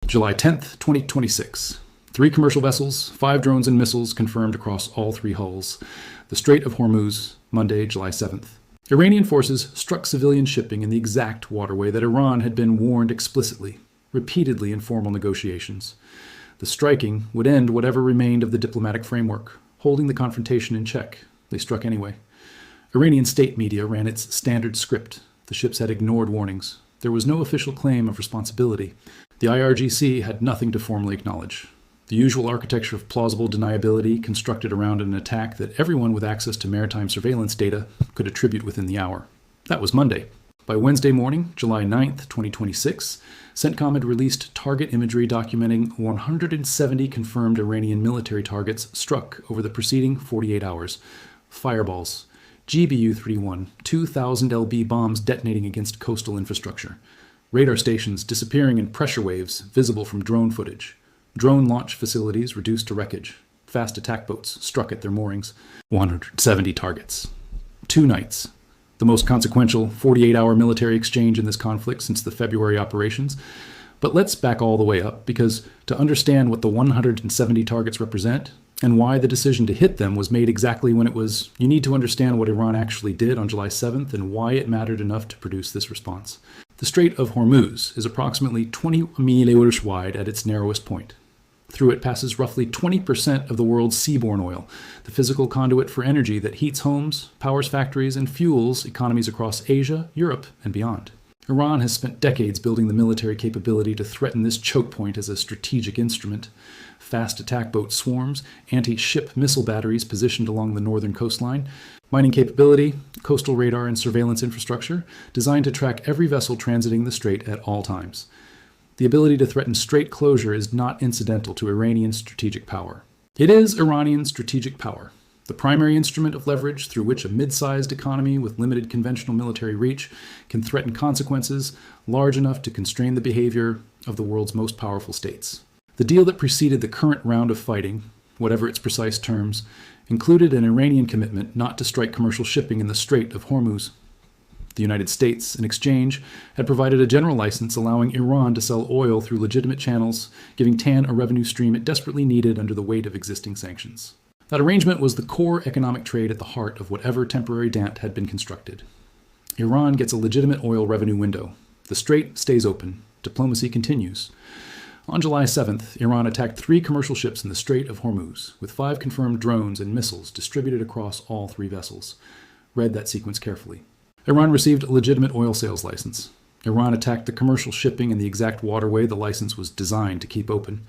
July 10th, 2026. 3 commercial vessels, 5 drones and missiles confirmed across all 3 hulls. The Strait of Hormuz, Monday, July 7th. Iranian forces struck civilian shipping in the exact waterway that Iran had been warned explicitly, repeatedly in formal negotiations. The striking would end whatever remained of the diplomatic framework, holding the confrontation in check. They struck anyway. Iranian state media ran its standard script. The ships had ignored warnings. There was no official claim of responsibility. The IRGC had nothing to formally acknowledge. The usual architecture of plausible deniability constructed around an attack that everyone with access to maritime surveillance data could attribute within the hour. That was Monday. By Wednesday morning, July 9th, 2026, CENTCOM had released target imagery documenting 170 confirmed Iranian military targets struck over the preceding 48 hours. Fireballs, GBU-31, 2,000 lb bombs detonating against coastal infrastructure. Radar stations disappearing in pressure waves visible from drone footage. Drone launch facilities reduced to wreckage. Fast attack boats struck at their moorings. 170 targets. 2 nights. The most consequential 48-hour military exchange in this conflict since the February operations. But let's back all the way up, because to understand what the 170 targets represent, and why the decision to hit them was made exactly when it was, you need to understand what Iran actually did on July 7th and why it mattered enough to produce this response. The Strait of Hormuz is approximately 20 miles wide at its narrowest point. Through it passes roughly 20% of the world's seaborne oil, the physical conduit for energy that heats homes, powers factories, and fuels economies across Asia, Europe, and beyond. Iran has spent decades building the military capability to threaten this choke point as a strategic instrument. Fast attack boat swarms, anti-ship missile batteries positioned along the northern coastline, mining capability, coastal radar and surveillance infrastructure designed to track every vessel transiting the strait at all times. The ability to threaten strait closure is not incidental to Iranian strategic power. It is Iranian strategic power, the primary instrument of leverage through which a mid-sized economy with limited conventional military reach can threaten consequences large enough to constrain the behavior of the world's most powerful states. The deal that preceded the current round of fighting, whatever its precise terms, included an Iranian commitment not to strike commercial shipping in the Strait of Hormuz. The United States, in exchange, had provided a general license allowing Iran to sell oil through legitimate channels, giving TAN a revenue stream it desperately needed under the weight of existing sanctions. That arrangement was the core economic trade at the heart of whatever temporary dam had been constructed. Iran gets a legitimate oil revenue window. The strait stays open. Diplomacy continues. On July 7th, Iran attacked 3 commercial ships in the Strait of Hormuz, with 5 confirmed drones and missiles distributed across all 3 vessels. Read that sequence carefully. Iran received a legitimate oil sales license. Iran attacked the commercial shipping in the exact waterway the license was designed to keep open.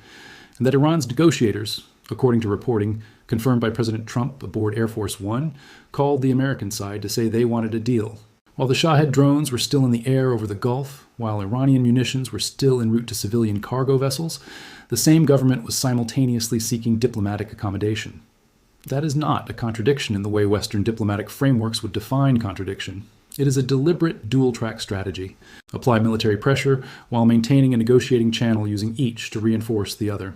And that Iran's negotiators, according to reporting confirmed by President Trump aboard Air Force One, called the American side to say they wanted a deal. While the Shahed drones were still in the air over the Gulf, while Iranian munitions were still en route to civilian cargo vessels, the same government was simultaneously seeking diplomatic accommodation. That is not a contradiction in the way Western diplomatic frameworks would define contradiction. It is a deliberate dual-track strategy. Apply military pressure while maintaining a negotiating channel using each to reinforce the other.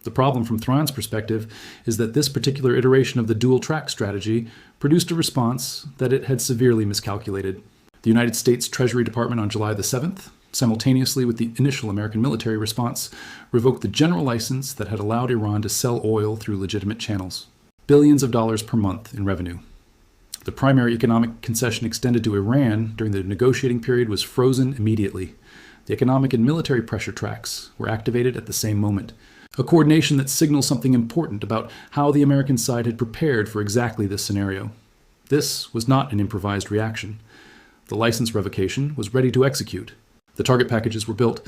The problem from Thrawn's perspective is that this particular iteration of the dual-track strategy produced a response that it had severely miscalculated. The United States Treasury Department on July the 7th, simultaneously with the initial American military response, revoked the general license that had allowed Iran to sell oil through legitimate channels. Billions of dollars per month in revenue. The primary economic concession extended to Iran during the negotiating period was frozen immediately. The economic and military pressure tracks were activated at the same moment. A coordination that signals something important about how the American side had prepared for exactly this scenario. This was not an improvised reaction. The license revocation was ready to execute. The target packages were built.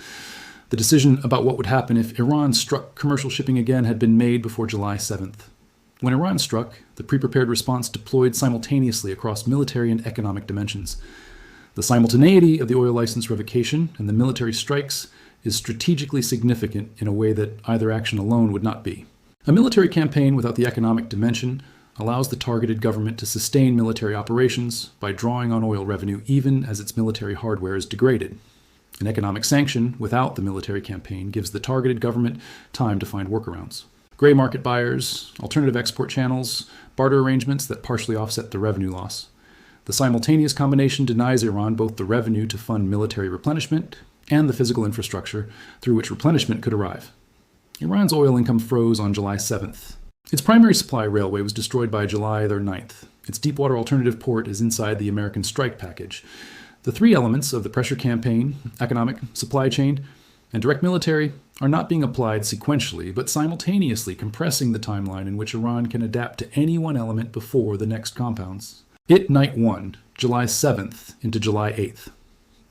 The decision about what would happen if Iran struck commercial shipping again had been made before July 7th. When Iran struck, the pre-prepared response deployed simultaneously across military and economic dimensions. The simultaneity of the oil license revocation and the military strikes is strategically significant in a way that either action alone would not be. A military campaign without the economic dimension allows the targeted government to sustain military operations by drawing on oil revenue even as its military hardware is degraded. An economic sanction without the military campaign gives the targeted government time to find workarounds. Gray market buyers, alternative export channels, barter arrangements that partially offset the revenue loss. The simultaneous combination denies Iran both the revenue to fund military replenishment and the physical infrastructure through which replenishment could arrive. Iran's oil income froze on July 7th. Its primary supply railway was destroyed by July 9th. Its deepwater alternative port is inside the American strike package. The three elements of the pressure campaign, economic, supply chain, and direct military are not being applied sequentially, but simultaneously compressing the timeline in which Iran can adapt to any one element before the next compounds. Night 1, July 7th into July 8th.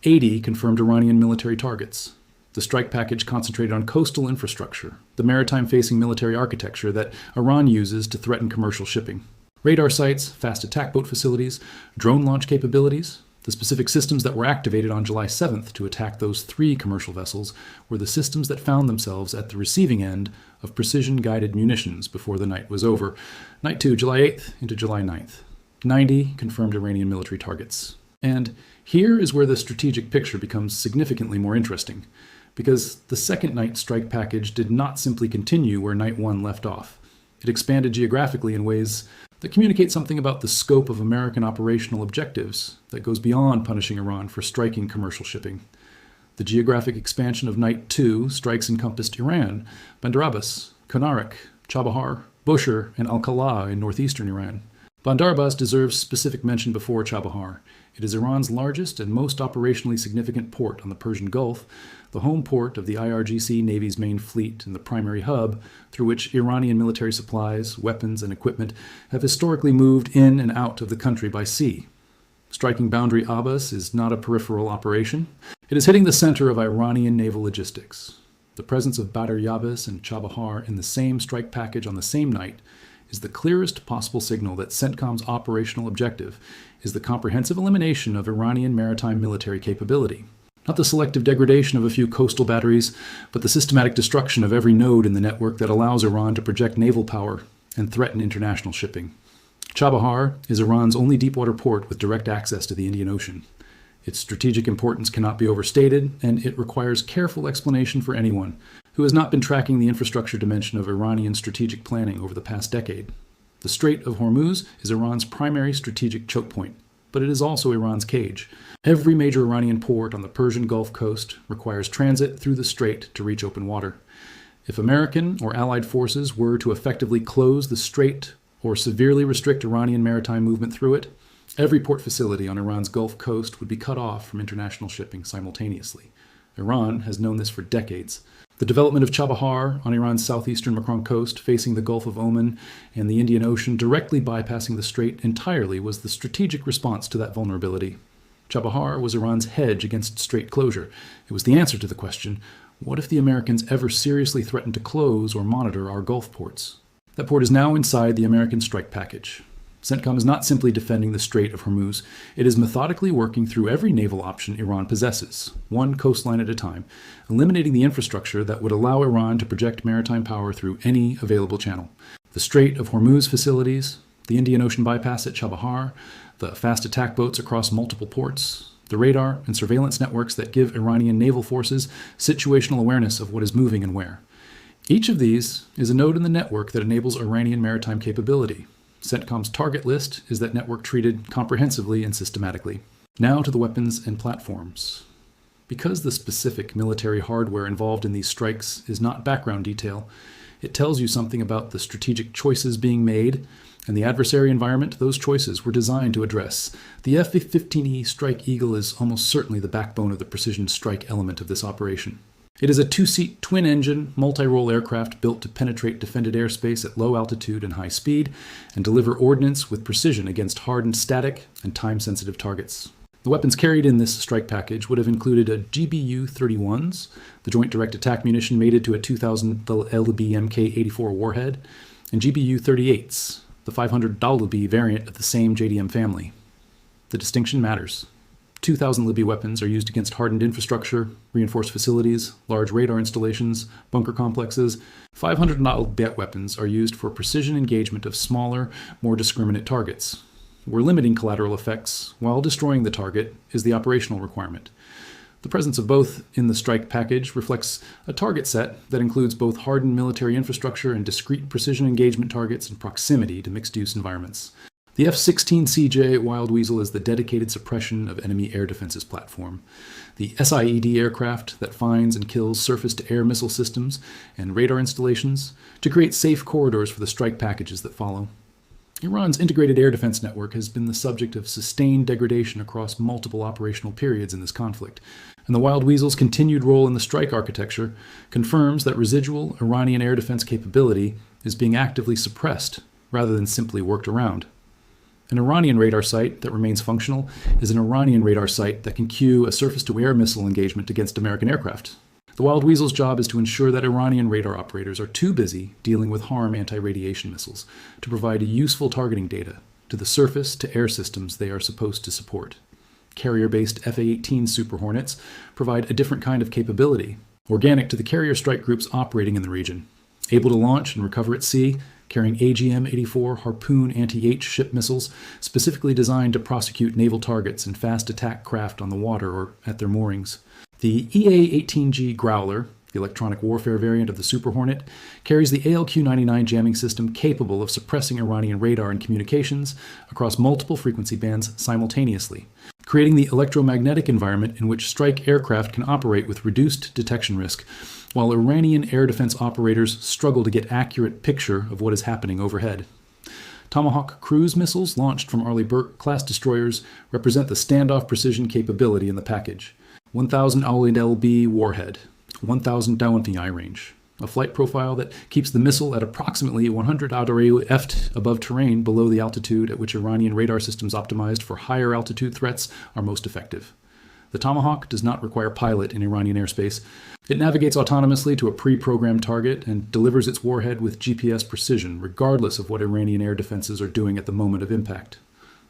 80 confirmed Iranian military targets. The strike package concentrated on coastal infrastructure, the maritime-facing military architecture that Iran uses to threaten commercial shipping. Radar sites, fast attack boat facilities, drone launch capabilities. The specific systems that were activated on July 7th to attack those three commercial vessels were the systems that found themselves at the receiving end of precision-guided munitions before the night was over. Night 2, July 8th into July 9th. 90 confirmed Iranian military targets. And here is where the strategic picture becomes significantly more interesting, because the second night strike package did not simply continue where Night 1 left off. It expanded geographically in ways that communicate something about the scope of American operational objectives that goes beyond punishing Iran for striking commercial shipping. The geographic expansion of Night 2 strikes encompassed Iran, Bandar Abbas, Konarak, Chabahar, Bushehr, and Al-Kala in northeastern Iran. Bandar Abbas deserves specific mention before Chabahar. It is Iran's largest and most operationally significant port on the Persian Gulf, the home port of the IRGC Navy's main fleet and the primary hub through which Iranian military supplies, weapons, and equipment have historically moved in and out of the country by sea. Striking Boundary Abbas is not a peripheral operation. It is hitting the center of Iranian naval logistics. The presence of Badr Yabas and Chabahar in the same strike package on the same night is the clearest possible signal that CENTCOM's operational objective is the comprehensive elimination of Iranian maritime military capability. Not the selective degradation of a few coastal batteries, but the systematic destruction of every node in the network that allows Iran to project naval power and threaten international shipping. Chabahar is Iran's only deepwater port with direct access to the Indian Ocean. Its strategic importance cannot be overstated, and it requires careful explanation for anyone who has not been tracking the infrastructure dimension of Iranian strategic planning over the past decade. The Strait of Hormuz is Iran's primary strategic choke point, but it is also Iran's cage. Every major Iranian port on the Persian Gulf coast requires transit through the strait to reach open water. If American or Allied forces were to effectively close the strait or severely restrict Iranian maritime movement through it, every port facility on Iran's Gulf coast would be cut off from international shipping simultaneously. Iran has known this for decades. The development of Chabahar on Iran's southeastern Makran coast, facing the Gulf of Oman and the Indian Ocean, directly bypassing the strait entirely, was the strategic response to that vulnerability. Chabahar was Iran's hedge against strait closure. It was the answer to the question, what if the Americans ever seriously threatened to close or monitor our Gulf ports? That port is now inside the American strike package. CENTCOM is not simply defending the Strait of Hormuz. It is methodically working through every naval option Iran possesses, one coastline at a time, eliminating the infrastructure that would allow Iran to project maritime power through any available channel. The Strait of Hormuz facilities, the Indian Ocean bypass at Chabahar, the fast attack boats across multiple ports, the radar and surveillance networks that give Iranian naval forces situational awareness of what is moving and where. Each of these is a node in the network that enables Iranian maritime capability. CENTCOM's target list is that network treated comprehensively and systematically. Now to the weapons and platforms. Because the specific military hardware involved in these strikes is not background detail, it tells you something about the strategic choices being made and the adversary environment those choices were designed to address. The F-15E Strike Eagle is almost certainly the backbone of the precision strike element of this operation. It is a two-seat, twin-engine, multi-role aircraft built to penetrate defended airspace at low altitude and high speed and deliver ordnance with precision against hardened static and time-sensitive targets. The weapons carried in this strike package would have included a GBU-31s, the Joint Direct Attack Munition mated to a 2000 LB Mk-84 warhead, and GBU-38s, the 500 Dalubi variant of the same JDM family. The distinction matters. 2,000 Libby weapons are used against hardened infrastructure, reinforced facilities, large radar installations, bunker complexes. 500 Bet weapons are used for precision engagement of smaller, more discriminate targets. Where limiting collateral effects while destroying the target is the operational requirement. The presence of both in the strike package reflects a target set that includes both hardened military infrastructure and discrete precision engagement targets in proximity to mixed-use environments. The F-16CJ Wild Weasel is the dedicated suppression of enemy air defenses platform. The SIED aircraft that finds and kills surface-to-air missile systems and radar installations to create safe corridors for the strike packages that follow. Iran's integrated air defense network has been the subject of sustained degradation across multiple operational periods in this conflict, and the Wild Weasel's continued role in the strike architecture confirms that residual Iranian air defense capability is being actively suppressed rather than simply worked around. An Iranian radar site that remains functional is an Iranian radar site that can cue a surface-to-air missile engagement against American aircraft. The Wild Weasel's job is to ensure that Iranian radar operators are too busy dealing with harm anti-radiation missiles to provide useful targeting data to the surface-to-air systems they are supposed to support. Carrier-based FA-18 Super Hornets provide a different kind of capability, organic to the carrier strike groups operating in the region. Able to launch and recover at sea, carrying AGM-84 Harpoon anti-H ship missiles specifically designed to prosecute naval targets and fast attack craft on the water or at their moorings. The EA-18G Growler, the electronic warfare variant of the Super Hornet, carries the ALQ-99 jamming system capable of suppressing Iranian radar and communications across multiple frequency bands simultaneously, creating the electromagnetic environment in which strike aircraft can operate with reduced detection risk, while Iranian air defense operators struggle to get accurate picture of what is happening overhead. Tomahawk cruise missiles launched from Arleigh Burke-class destroyers represent the standoff precision capability in the package. 1,000 LB warhead, 1,000 Dawanfi range, a flight profile that keeps the missile at approximately 100 ft above terrain below the altitude at which Iranian radar systems optimized for higher altitude threats are most effective. The Tomahawk does not require pilot in Iranian airspace. It navigates autonomously to a pre-programmed target and delivers its warhead with GPS precision, regardless of what Iranian air defenses are doing at the moment of impact.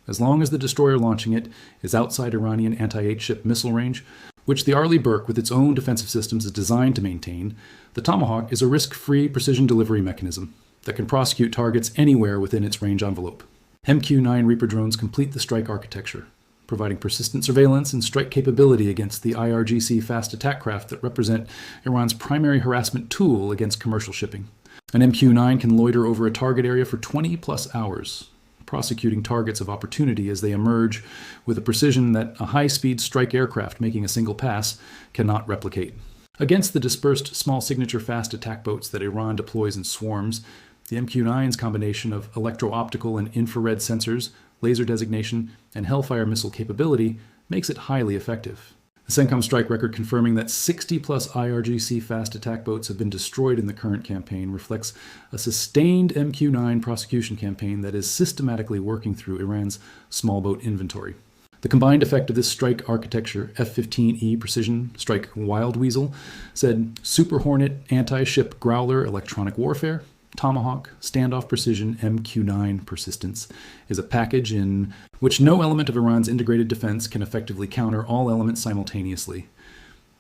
As long as the destroyer launching it is outside Iranian anti-H ship missile range, which the Arleigh Burke with its own defensive systems is designed to maintain, the Tomahawk is a risk-free precision delivery mechanism that can prosecute targets anywhere within its range envelope. MQ-9 Reaper drones complete the strike architecture, providing persistent surveillance and strike capability against the IRGC fast attack craft that represent Iran's primary harassment tool against commercial shipping. An MQ-9 can loiter over a target area for 20-plus hours, prosecuting targets of opportunity as they emerge with a precision that a high-speed strike aircraft making a single pass cannot replicate. Against the dispersed small signature fast attack boats that Iran deploys in swarms, the MQ-9's combination of electro-optical and infrared sensors, laser designation, and Hellfire missile capability makes it highly effective. The CENTCOM strike record confirming that 60-plus IRGC fast attack boats have been destroyed in the current campaign reflects a sustained MQ-9 prosecution campaign that is systematically working through Iran's small boat inventory. The combined effect of this strike architecture, F-15E Precision Strike Wild Weasel, said Super Hornet anti-ship Growler electronic warfare, Tomahawk standoff precision MQ-9 persistence, is a package in which no element of Iran's integrated defense can effectively counter all elements simultaneously.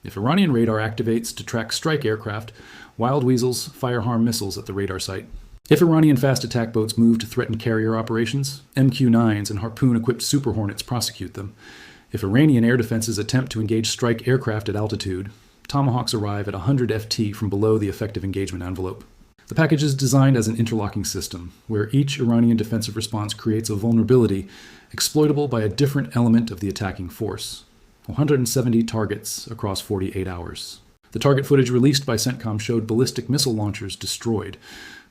If Iranian radar activates to track strike aircraft, Wild Weasels fire harm missiles at the radar site. If Iranian fast attack boats move to threaten carrier operations, MQ-9s and Harpoon-equipped Super Hornets prosecute them. If Iranian air defenses attempt to engage strike aircraft at altitude, Tomahawks arrive at 100 FT from below the effective engagement envelope. The package is designed as an interlocking system, where each Iranian defensive response creates a vulnerability exploitable by a different element of the attacking force. 170 targets across 48 hours. The target footage released by CENTCOM showed ballistic missile launchers destroyed,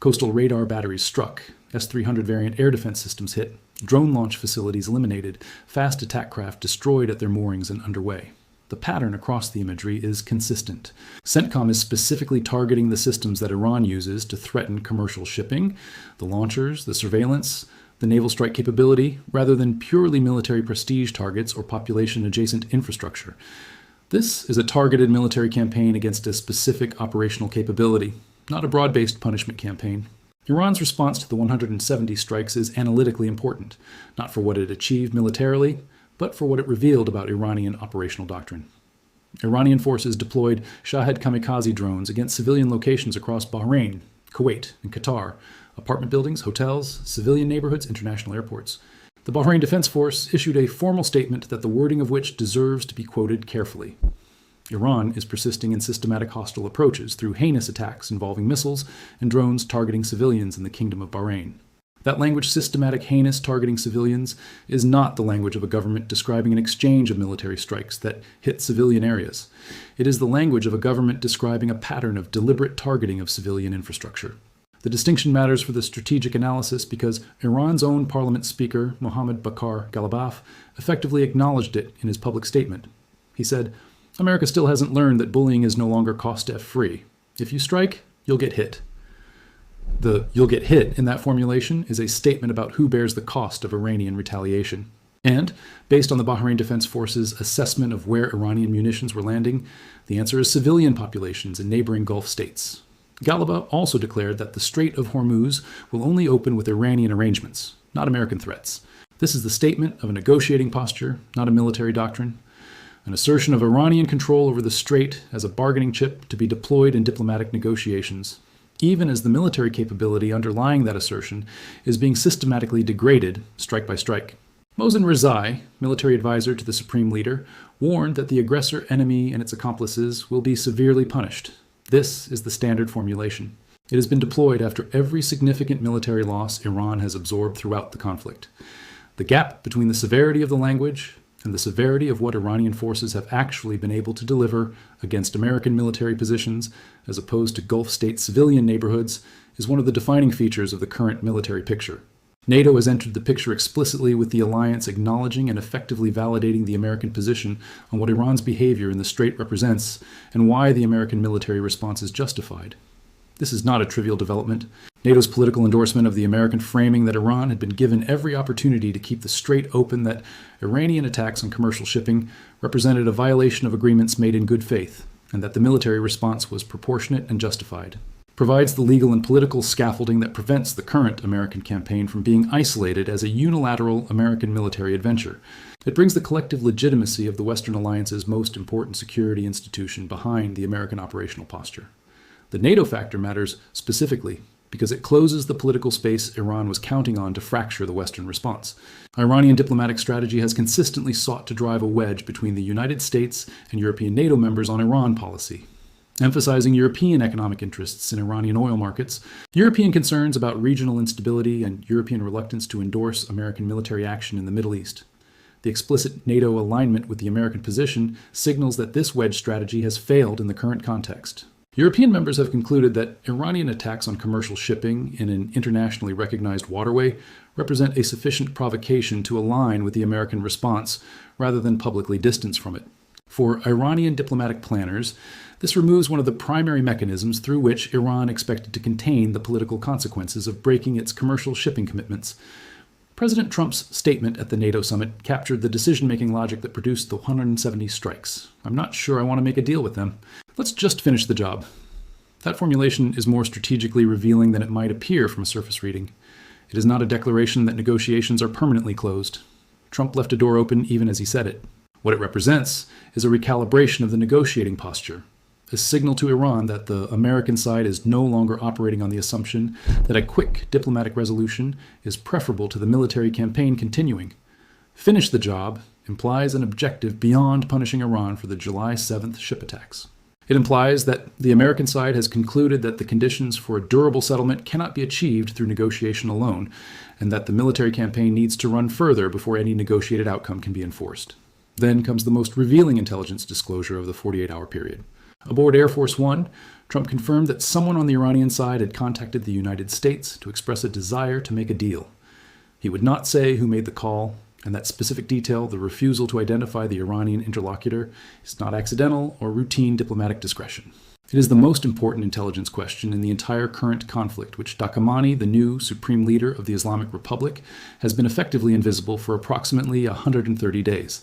coastal radar batteries struck, S-300 variant air defense systems hit, drone launch facilities eliminated, fast attack craft destroyed at their moorings and underway. The pattern across the imagery is consistent. CENTCOM is specifically targeting the systems that Iran uses to threaten commercial shipping, the launchers, the surveillance, the naval strike capability, rather than purely military prestige targets or population-adjacent infrastructure. This is a targeted military campaign against a specific operational capability, not a broad-based punishment campaign. Iran's response to the 170 strikes is analytically important, not for what it achieved militarily, but for what it revealed about Iranian operational doctrine. Iranian forces deployed Shahed kamikaze drones against civilian locations across Bahrain, Kuwait, and Qatar, apartment buildings, hotels, civilian neighborhoods, international airports. The Bahrain Defense Force issued a formal statement that the wording of which deserves to be quoted carefully. Iran is persisting in systematic hostile approaches through heinous attacks involving missiles and drones targeting civilians in the Kingdom of Bahrain. That language, systematic, heinous, targeting civilians, is not the language of a government describing an exchange of military strikes that hit civilian areas. It is the language of a government describing a pattern of deliberate targeting of civilian infrastructure. The distinction matters for the strategic analysis because Iran's own parliament speaker, Mohammad Bakr Ghalibaf, effectively acknowledged it in his public statement. He said, "America still hasn't learned that bullying is no longer cost-free. If you strike, you'll get hit." The "you'll get hit" in that formulation is a statement about who bears the cost of Iranian retaliation. And, based on the Bahrain Defense Force's assessment of where Iranian munitions were landing, the answer is civilian populations in neighboring Gulf states. Ghalibaf also declared that the Strait of Hormuz will only open with Iranian arrangements, not American threats. This is the statement of a negotiating posture, not a military doctrine. An assertion of Iranian control over the strait as a bargaining chip to be deployed in diplomatic negotiations, even as the military capability underlying that assertion is being systematically degraded strike by strike. Mohsen Rezai, military advisor to the supreme leader, warned that the aggressor enemy and its accomplices will be severely punished. This is the standard formulation. It has been deployed after every significant military loss Iran has absorbed throughout the conflict. The gap between the severity of the language and the severity of what Iranian forces have actually been able to deliver against American military positions, as opposed to Gulf state civilian neighborhoods, is one of the defining features of the current military picture. NATO has entered the picture explicitly with the alliance acknowledging and effectively validating the American position on what Iran's behavior in the Strait represents and why the American military response is justified. This is not a trivial development. NATO's political endorsement of the American framing that Iran had been given every opportunity to keep the strait open, that Iranian attacks on commercial shipping represented a violation of agreements made in good faith, and that the military response was proportionate and justified, provides the legal and political scaffolding that prevents the current American campaign from being isolated as a unilateral American military adventure. It brings the collective legitimacy of the Western alliance's most important security institution behind the American operational posture. The NATO factor matters specifically because it closes the political space Iran was counting on to fracture the Western response. Iranian diplomatic strategy has consistently sought to drive a wedge between the United States and European NATO members on Iran policy, emphasizing European economic interests in Iranian oil markets, European concerns about regional instability, and European reluctance to endorse American military action in the Middle East. The explicit NATO alignment with the American position signals that this wedge strategy has failed in the current context. European members have concluded that Iranian attacks on commercial shipping in an internationally recognized waterway represent a sufficient provocation to align with the American response rather than publicly distance from it. For Iranian diplomatic planners, this removes one of the primary mechanisms through which Iran expected to contain the political consequences of breaking its commercial shipping commitments. President Trump's statement at the NATO summit captured the decision-making logic that produced the 170 strikes. "I'm not sure I want to make a deal with them. Let's just finish the job." That formulation is more strategically revealing than it might appear from a surface reading. It is not a declaration that negotiations are permanently closed. Trump left a door open even as he said it. What it represents is a recalibration of the negotiating posture, a signal to Iran that the American side is no longer operating on the assumption that a quick diplomatic resolution is preferable to the military campaign continuing. Finish the job implies an objective beyond punishing Iran for the July 7th ship attacks. It implies that the American side has concluded that the conditions for a durable settlement cannot be achieved through negotiation alone, and that the military campaign needs to run further before any negotiated outcome can be enforced. Then comes the most revealing intelligence disclosure of the 48-hour period. Aboard Air Force One, Trump confirmed that someone on the Iranian side had contacted the United States to express a desire to make a deal. He would not say who made the call, and that specific detail, the refusal to identify the Iranian interlocutor, is not accidental or routine diplomatic discretion. It is the most important intelligence question in the entire current conflict, which Khamenei, the new supreme leader of the Islamic Republic, has been effectively invisible for approximately 130 days.